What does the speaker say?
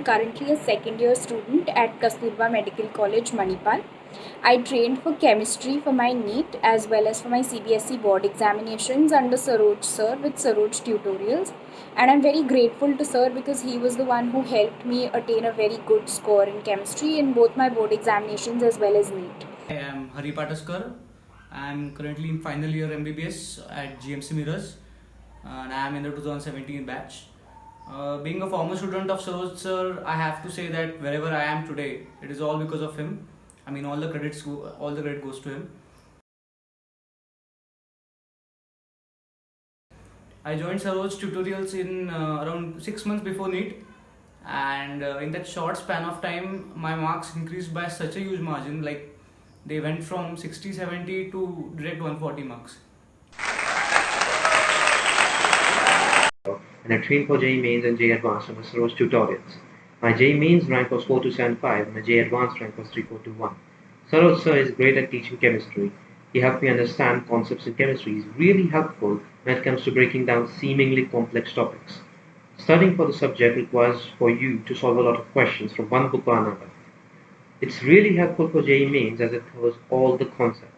am currently a second year student at Kasturba Medical College, Manipal. I trained for chemistry for my NEET as well as for my CBSE board examinations under Saroj sir with Saroj Tutorials. And I'm very grateful to sir because he was the one who helped me attain a very good score in chemistry in both my board examinations as well as NEET. I am Hari Pataskar. I am currently in final year MBBS at GMC Mirrors and I am in the 2017 batch. Being a former student of Saroj sir, I have to say that wherever I am today, it is all because of him. I mean, all the credit goes to him. I joined Saroj Tutorials in around 6 months before NEET, and in that short span of time, my marks increased by such a huge margin. Like they went from 60, 70 to direct 140 marks. And I trained for JEE Mains and JEE Advanced under Saroj Tutorials. My JEE Mains rank was 4275 and my JEE Advanced rank was 3421. Saroj sir is great at teaching chemistry. He helped me understand concepts in chemistry. He's really helpful when it comes to breaking down seemingly complex topics. Studying for the subject requires for you to solve a lot of questions from one book or another. It's really helpful for JEE Mains as it covers all the concepts.